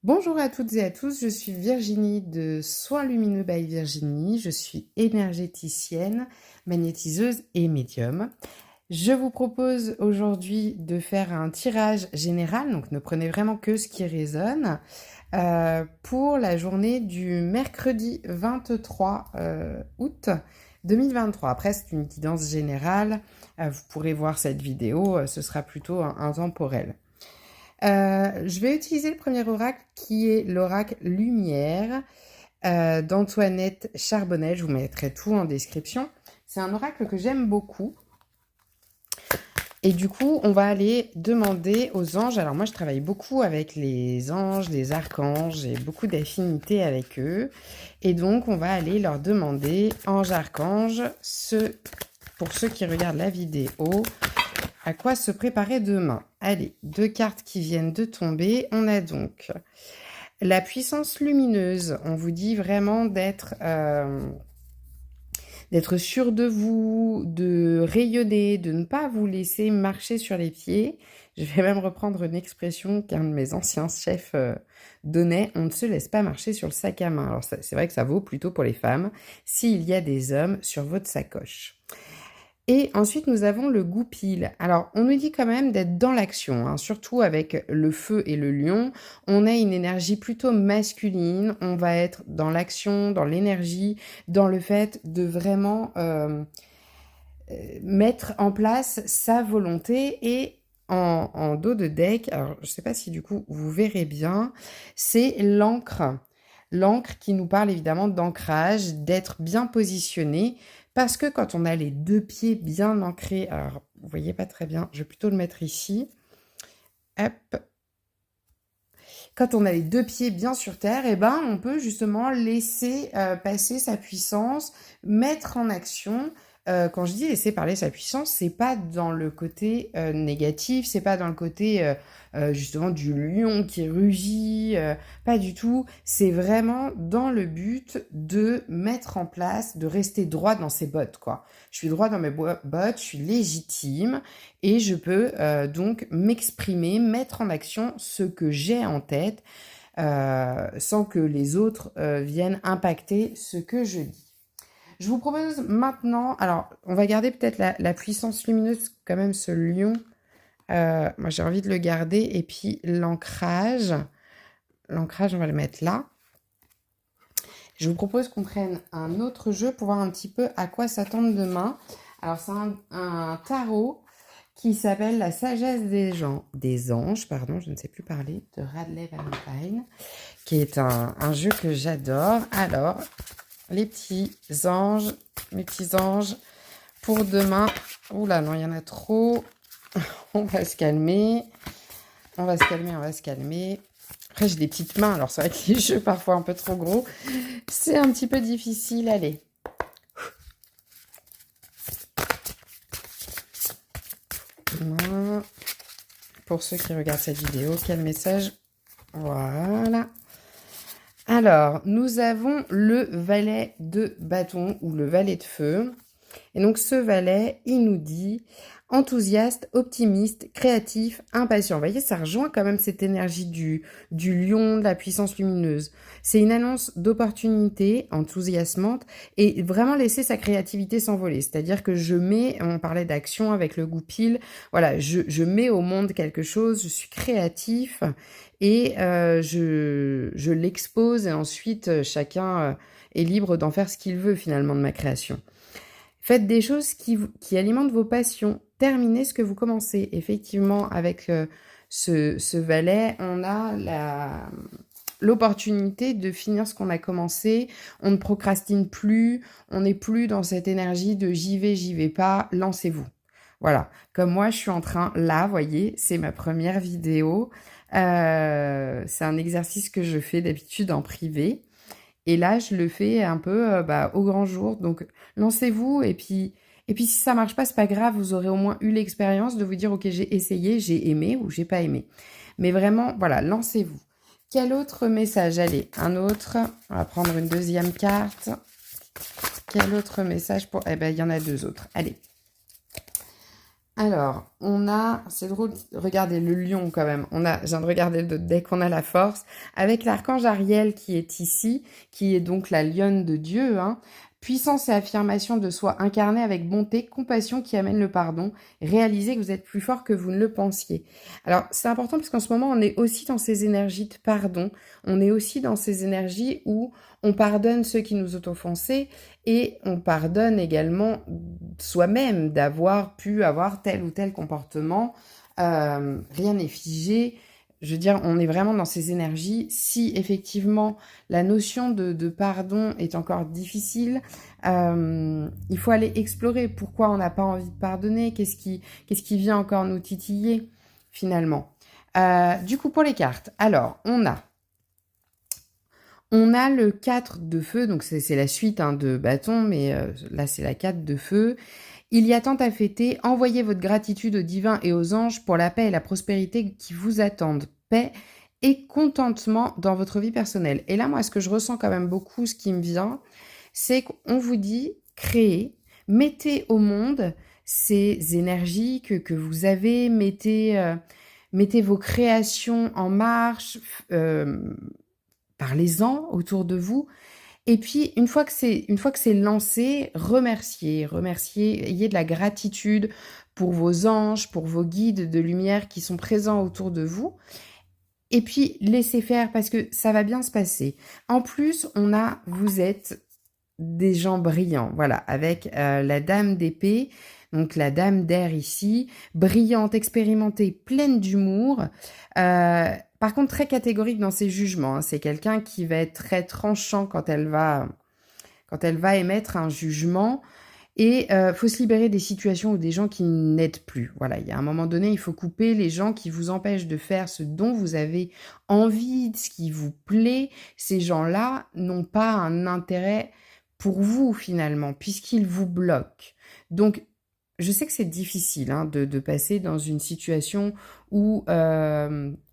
Bonjour à toutes et à tous, je suis Virginie de Soins Lumineux by Virginie, je suis énergéticienne, magnétiseuse et médium. Je vous propose aujourd'hui de faire un tirage général, donc ne prenez vraiment que ce qui résonne, pour la journée du mercredi 23 août 2023. Après, c'est une guidance générale, vous pourrez voir cette vidéo, ce sera plutôt intemporel. Je vais utiliser le premier oracle qui est l'oracle Lumière d'Antoinette Charbonnet. Je vous mettrai tout en description. C'est un oracle que j'aime beaucoup. Et du coup, on va aller demander aux anges. Alors moi, je travaille beaucoup avec les anges, les archanges. J'ai beaucoup d'affinités avec eux. Et donc, on va aller leur demander, ange, archange, pour ceux qui regardent la vidéo, à quoi se préparer demain. Allez, 2 cartes qui viennent de tomber. On a donc la puissance lumineuse. On vous dit vraiment d'être sûr de vous, de rayonner, de ne pas vous laisser marcher sur les pieds. Je vais même reprendre une expression qu'un de mes anciens chefs donnait, on ne se laisse pas marcher sur le sac à main. Alors c'est vrai que ça vaut plutôt pour les femmes, s'il y a des hommes sur votre sacoche. Et ensuite, nous avons le goupil. Alors, on nous dit quand même d'être dans l'action, hein, surtout avec le feu et le lion. On a une énergie plutôt masculine. On va être dans l'action, dans l'énergie, dans le fait de vraiment mettre en place sa volonté. Et en dos de deck, alors je ne sais pas si du coup vous verrez bien, c'est l'encre. L'encre qui nous parle évidemment d'ancrage, d'être bien positionné. Parce que quand on a les 2 pieds bien ancrés, alors vous voyez pas très bien, je vais plutôt le mettre ici. Hop. Quand on a les 2 pieds bien sur terre, eh ben, on peut justement laisser passer sa puissance, mettre en action. Quand je dis laisser parler sa puissance, c'est pas dans le côté négatif, c'est pas dans le côté justement du lion qui rugit, pas du tout. C'est vraiment dans le but de mettre en place, de rester droit dans ses bottes, quoi. Je suis droit dans mes bottes, je suis légitime et je peux donc m'exprimer, mettre en action ce que j'ai en tête sans que les autres viennent impacter ce que je dis. Je vous propose maintenant, alors on va garder peut-être la puissance lumineuse, quand même ce lion, moi j'ai envie de le garder, et puis l'ancrage, on va le mettre là. Je vous propose qu'on prenne un autre jeu pour voir un petit peu à quoi s'attendre demain. Alors c'est un tarot qui s'appelle La sagesse des anges, pardon, je ne sais plus parler, de Radley Valentine, qui est un jeu que j'adore. Alors, les petits anges, pour demain. Oula, non, il y en a trop. On va se calmer. On va se calmer. Après, j'ai des petites mains, alors c'est vrai que les jeux parfois un peu trop gros. C'est un petit peu difficile. Allez. Pour ceux qui regardent cette vidéo, quel message? Voilà. Alors, nous avons le valet de bâton ou le valet de feu. Et donc, ce valet, il nous dit enthousiaste, optimiste, créatif, impatient. Vous voyez, ça rejoint quand même cette énergie du lion, de la puissance lumineuse. C'est une annonce d'opportunité enthousiasmante et vraiment laisser sa créativité s'envoler. C'est-à-dire que on parlait d'action avec le goupil, voilà, je mets au monde quelque chose, je suis créatif et je l'expose et ensuite chacun est libre d'en faire ce qu'il veut finalement de ma création. Faites des choses qui alimentent vos passions. Terminez ce que vous commencez. Effectivement, avec ce valet, on a l'opportunité de finir ce qu'on a commencé. On ne procrastine plus. On n'est plus dans cette énergie de j'y vais pas. Lancez-vous. Voilà. Comme moi, je suis en train, là, voyez, c'est ma première vidéo. C'est un exercice que je fais d'habitude en privé. Et là, je le fais un peu au grand jour. Donc, lancez-vous. Et puis si ça marche pas, c'est pas grave. Vous aurez au moins eu l'expérience de vous dire, OK, j'ai essayé, j'ai aimé ou j'ai pas aimé. Mais vraiment, voilà, lancez-vous. Quel autre message? Allez, un autre. On va prendre une deuxième carte. Quel autre message pour... Eh ben, il y en a 2 autres. Allez. Alors, c'est drôle, regardez le lion quand même. Je viens de regarder le deck, on a la force. Avec l'archange Ariel qui est ici, qui est donc la lionne de Dieu, hein. Puissance et affirmation de soi incarnée avec bonté, compassion qui amène le pardon. Réalisez que vous êtes plus fort que vous ne le pensiez. Alors, c'est important parce qu'en ce moment, on est aussi dans ces énergies de pardon. On est aussi dans ces énergies où on pardonne ceux qui nous ont offensés et on pardonne également soi-même d'avoir pu avoir tel ou tel comportement. Rien n'est figé. Je veux dire, on est vraiment dans ces énergies. Si effectivement la notion de pardon est encore difficile, il faut aller explorer pourquoi on n'a pas envie de pardonner, qu'est-ce qui vient encore nous titiller finalement. Du coup, pour les cartes, alors on a le 4 de feu, donc c'est la suite hein, de bâton, mais là c'est la 4 de feu. Il y a tant à fêter, envoyez votre gratitude aux divins et aux anges pour la paix et la prospérité qui vous attendent. Paix et contentement dans votre vie personnelle. Et là, moi, ce que je ressens quand même beaucoup, ce qui me vient, c'est qu'on vous dit, créez, mettez au monde ces énergies que vous avez, mettez vos créations en marche, parlez-en autour de vous. Et puis, une fois que c'est lancé, remerciez, ayez de la gratitude pour vos anges, pour vos guides de lumière qui sont présents autour de vous. Et puis, laissez faire parce que ça va bien se passer. En plus, vous êtes des gens brillants, voilà, avec la dame d'épée, donc la dame d'air ici, brillante, expérimentée, pleine d'humour. Par contre, très catégorique dans ses jugements, hein. C'est quelqu'un qui va être très tranchant quand elle va émettre un jugement. Et faut se libérer des situations ou des gens qui n'aident plus. Voilà, il y a un moment donné, il faut couper les gens qui vous empêchent de faire ce dont vous avez envie, ce qui vous plaît. Ces gens-là n'ont pas un intérêt pour vous finalement, puisqu'ils vous bloquent. Donc, je sais que c'est difficile hein, de passer dans une situation où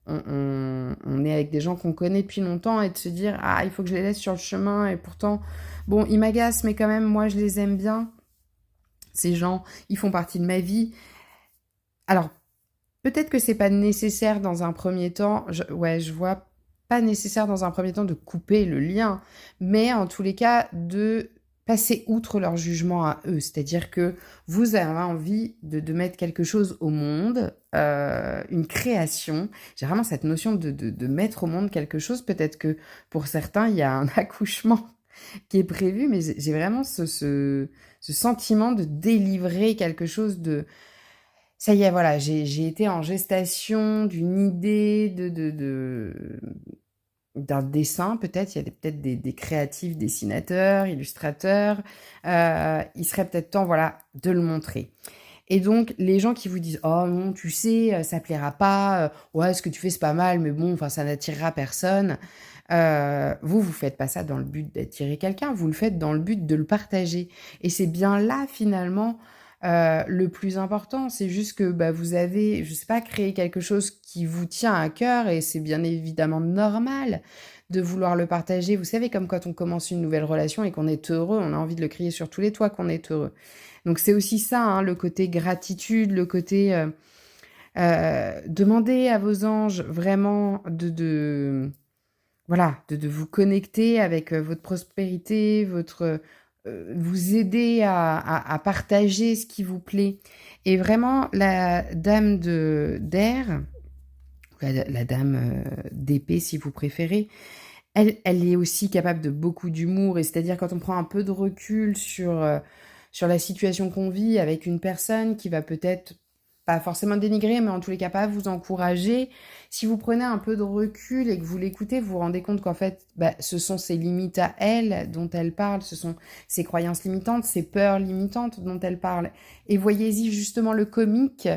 on est avec des gens qu'on connaît depuis longtemps et de se dire « Ah, il faut que je les laisse sur le chemin et pourtant, bon, ils m'agacent, mais quand même, moi, je les aime bien. » Ces gens, ils font partie de ma vie. Alors, peut-être que c'est pas nécessaire dans un premier temps. Je vois pas nécessaire dans un premier temps de couper le lien, mais en tous les cas de passer outre leur jugement à eux. C'est-à-dire que vous avez envie de mettre quelque chose au monde, une création. J'ai vraiment cette notion de mettre au monde quelque chose. Peut-être que pour certains, il y a un accouchement qui est prévu, mais j'ai vraiment ce sentiment de délivrer quelque chose de... Ça y est, voilà, j'ai été en gestation d'une idée d'un dessin, peut-être. Il y a peut-être des créatifs, dessinateurs, illustrateurs. Il serait peut-être temps, voilà, de le montrer. Et donc, les gens qui vous disent «Oh non, tu sais, ça plaira pas. Ouais, ce que tu fais, c'est pas mal, mais bon, enfin, ça n'attirera personne.» Vous faites pas ça dans le but d'attirer quelqu'un, vous le faites dans le but de le partager. Et c'est bien là, finalement, le plus important. C'est juste que bah, vous avez, je sais pas, créé quelque chose qui vous tient à cœur et c'est bien évidemment normal de vouloir le partager. Vous savez, comme quand on commence une nouvelle relation et qu'on est heureux, on a envie de le crier sur tous les toits qu'on est heureux. Donc c'est aussi ça, hein, le côté gratitude, le côté demander à vos anges vraiment voilà, de vous connecter avec votre prospérité, vous aider à partager ce qui vous plaît. Et vraiment, la dame d'air, la dame d'épée si vous préférez, elle est aussi capable de beaucoup d'humour. Et c'est-à-dire quand on prend un peu de recul sur la situation qu'on vit avec une personne qui va peut-être pas forcément dénigrer, mais en tous les cas pas vous encourager. Si vous prenez un peu de recul et que vous l'écoutez, vous vous rendez compte qu'en fait, bah, ce sont ses limites à elle dont elle parle, ce sont ses croyances limitantes, ses peurs limitantes dont elle parle. Et voyez-y justement le comique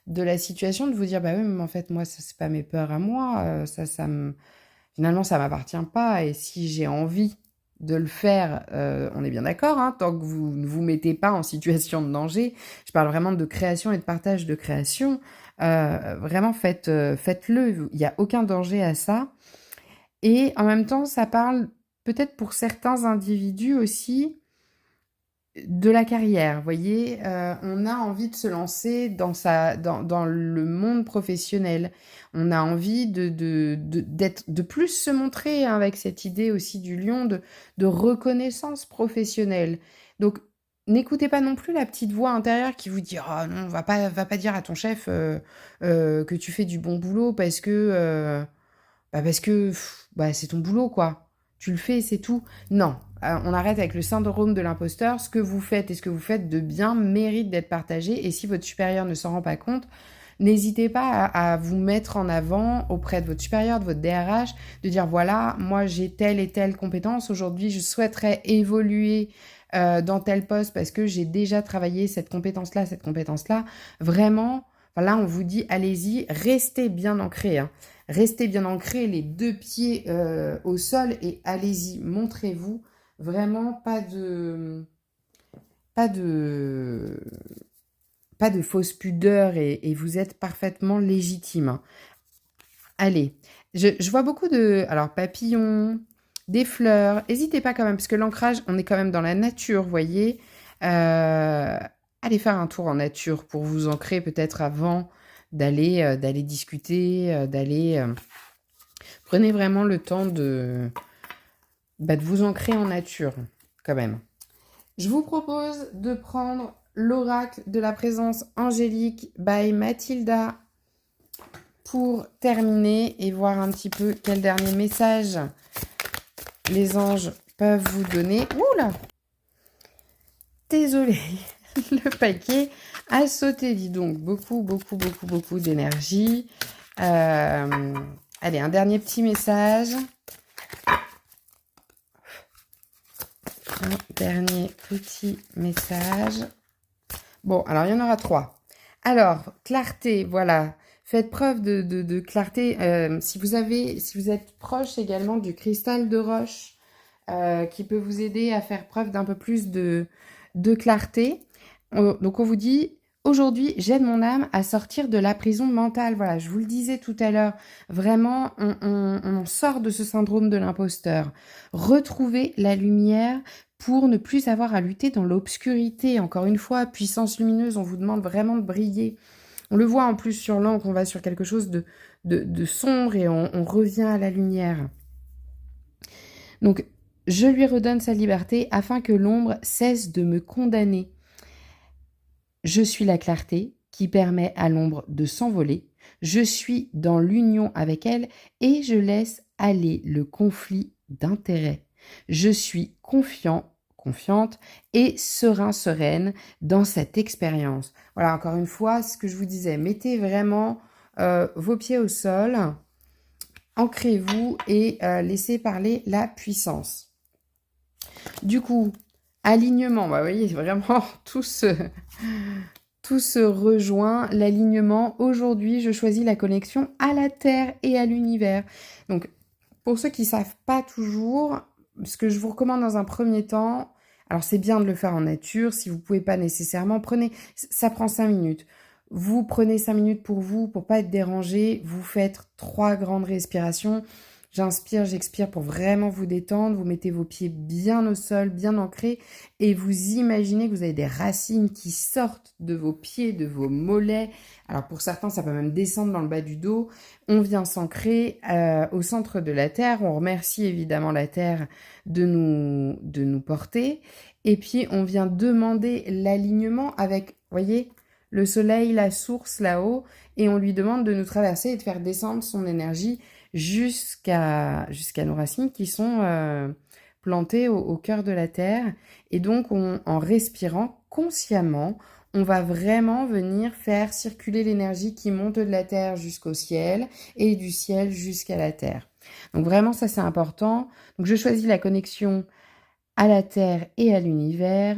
de la situation, de vous dire, bah oui, mais en fait, moi, ça, c'est pas mes peurs à moi, finalement, ça m'appartient pas. Et si j'ai envie de le faire, on est bien d'accord, hein, tant que vous ne vous mettez pas en situation de danger. Je parle vraiment de création et de partage de création. Vraiment, faites-le. Il n'y a aucun danger à ça. Et en même temps, ça parle peut-être pour certains individus aussi de la carrière, vous voyez, on a envie de se lancer dans le monde professionnel. On a envie de plus se montrer, hein, avec cette idée aussi du lion de reconnaissance professionnelle. Donc, n'écoutez pas non plus la petite voix intérieure qui vous dit: «Oh non, va pas dire à ton chef, que tu fais du bon boulot parce que c'est ton boulot, quoi. Tu le fais, c'est tout». Non, on arrête avec le syndrome de l'imposteur. Ce que vous faites et ce que vous faites de bien mérite d'être partagé. Et si votre supérieur ne s'en rend pas compte, n'hésitez pas à vous mettre en avant auprès de votre supérieur, de votre DRH, de dire: voilà, moi j'ai telle et telle compétence. Aujourd'hui, je souhaiterais évoluer dans tel poste parce que j'ai déjà travaillé cette compétence-là, cette compétence-là. Vraiment, là, on vous dit, allez-y, restez bien ancrés, hein. Restez bien ancrés, les deux pieds au sol et allez-y, montrez-vous. Vraiment, pas de, pas de fausse pudeur et vous êtes parfaitement légitime, hein. Allez, je vois beaucoup alors papillons, des fleurs. N'hésitez pas quand même, parce que l'ancrage, on est quand même dans la nature, vous voyez. Allez faire un tour en nature pour vous ancrer peut-être avant d'aller discuter, Prenez vraiment le temps de vous ancrer en nature, quand même. Je vous propose de prendre l'oracle de la présence angélique by Mathilda pour terminer et voir un petit peu quel dernier message les anges peuvent vous donner. Oula! Désolée, le paquet a sauté, dis donc. Beaucoup d'énergie. Allez, un dernier petit message. Un dernier petit message. Bon, alors il y en aura 3. Alors, clarté, voilà. Faites preuve de clarté. Si vous êtes proche également du cristal de roche, qui peut vous aider à faire preuve d'un peu plus de clarté. Donc on vous dit: aujourd'hui, j'aide mon âme à sortir de la prison mentale. Voilà, je vous le disais tout à l'heure. Vraiment, on sort de ce syndrome de l'imposteur. Retrouvez la lumière pour ne plus avoir à lutter dans l'obscurité. Encore une fois, puissance lumineuse, on vous demande vraiment de briller. On le voit en plus sur l'encre, on va sur quelque chose de sombre et on revient à la lumière. Donc, je lui redonne sa liberté afin que l'ombre cesse de me condamner. Je suis la clarté qui permet à l'ombre de s'envoler. Je suis dans l'union avec elle et je laisse aller le conflit d'intérêts. Je suis confiante et sereine dans cette expérience. Voilà, encore une fois, ce que je vous disais, mettez vraiment vos pieds au sol, ancrez-vous et laissez parler la puissance. Du coup, alignement, vous voyez, vraiment tout se rejoint. L'alignement, aujourd'hui, je choisis la connexion à la Terre et à l'univers. Donc, pour ceux qui ne savent pas toujours, ce que je vous recommande dans un premier temps, alors c'est bien de le faire en nature, si vous ne pouvez pas nécessairement, ça prend 5 minutes. Vous prenez 5 minutes pour vous, pour pas être dérangé, vous faites 3 grandes respirations. J'inspire, j'expire pour vraiment vous détendre. Vous mettez vos pieds bien au sol, bien ancrés. Et vous imaginez que vous avez des racines qui sortent de vos pieds, de vos mollets. Alors pour certains, ça peut même descendre dans le bas du dos. On vient s'ancrer au centre de la Terre. On remercie évidemment la Terre de nous porter. Et puis on vient demander l'alignement avec, vous voyez, le soleil, la source là-haut. Et on lui demande de nous traverser et de faire descendre son énergie jusqu'à nos racines qui sont plantées au cœur de la terre. Et donc, en respirant consciemment, on va vraiment venir faire circuler l'énergie qui monte de la terre jusqu'au ciel et du ciel jusqu'à la terre. Donc vraiment, ça c'est important. Donc je choisis la connexion à la terre et à l'univers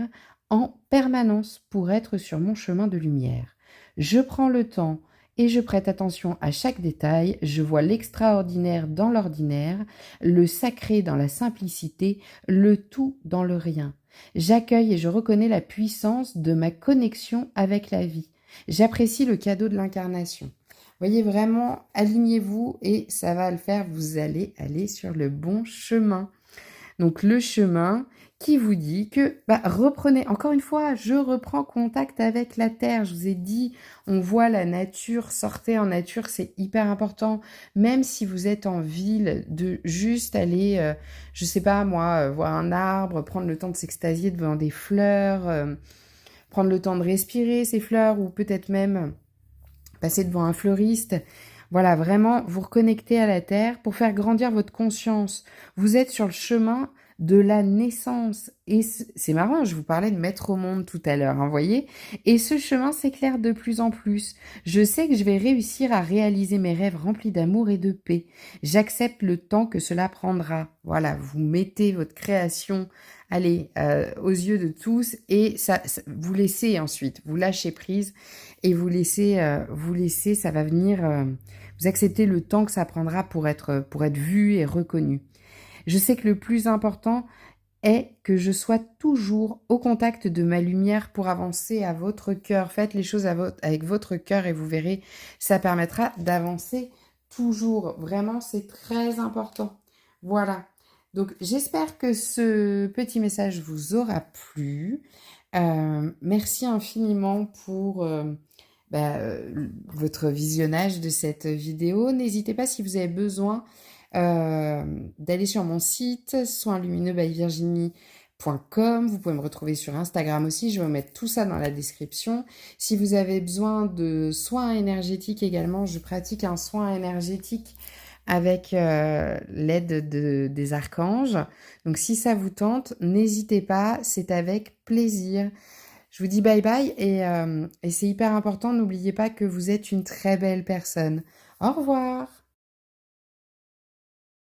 en permanence pour être sur mon chemin de lumière. Je prends le temps et je prête attention à chaque détail, je vois l'extraordinaire dans l'ordinaire, le sacré dans la simplicité, le tout dans le rien. J'accueille et je reconnais la puissance de ma connexion avec la vie. J'apprécie le cadeau de l'incarnation. Voyez vraiment, alignez-vous et ça va le faire, vous allez aller sur le bon chemin. Donc le chemin qui vous dit que reprenez, encore une fois, je reprends contact avec la terre. Je vous ai dit, on voit la nature, sortez en nature, c'est hyper important. Même si vous êtes en ville, de juste aller, je sais pas moi, voir un arbre, prendre le temps de s'extasier devant des fleurs, prendre le temps de respirer ces fleurs ou peut-être même passer devant un fleuriste. Voilà, vraiment vous reconnecter à la terre pour faire grandir votre conscience. Vous êtes sur le chemin de la naissance. Et c'est marrant, je vous parlais de mettre au monde tout à l'heure, vous voyez. Et ce chemin s'éclaire de plus en plus. Je sais que je vais réussir à réaliser mes rêves remplis d'amour et de paix. J'accepte le temps que cela prendra. Voilà, vous mettez votre création, allez, aux yeux de tous et vous laissez ensuite, vous lâchez prise et vous laissez, ça va venir, vous acceptez le temps que ça prendra pour être vu et reconnu. Je sais que le plus important est que je sois toujours au contact de ma lumière pour avancer à votre cœur. Faites les choses avec votre cœur et vous verrez, ça permettra d'avancer toujours. Vraiment, c'est très important. Voilà. Donc, j'espère que ce petit message vous aura plu. Merci infiniment pour votre visionnage de cette vidéo. N'hésitez pas si vous avez besoin d'aller sur mon site soinlumineux-by-virginie.com. Vous pouvez me retrouver sur Instagram aussi, je vais mettre tout ça dans la description. Si vous avez besoin de soins énergétiques également, je pratique un soin énergétique avec l'aide des archanges. Donc si ça vous tente, n'hésitez pas, c'est avec plaisir. Je vous dis bye bye et c'est hyper important, n'oubliez pas que vous êtes une très belle personne. Au revoir.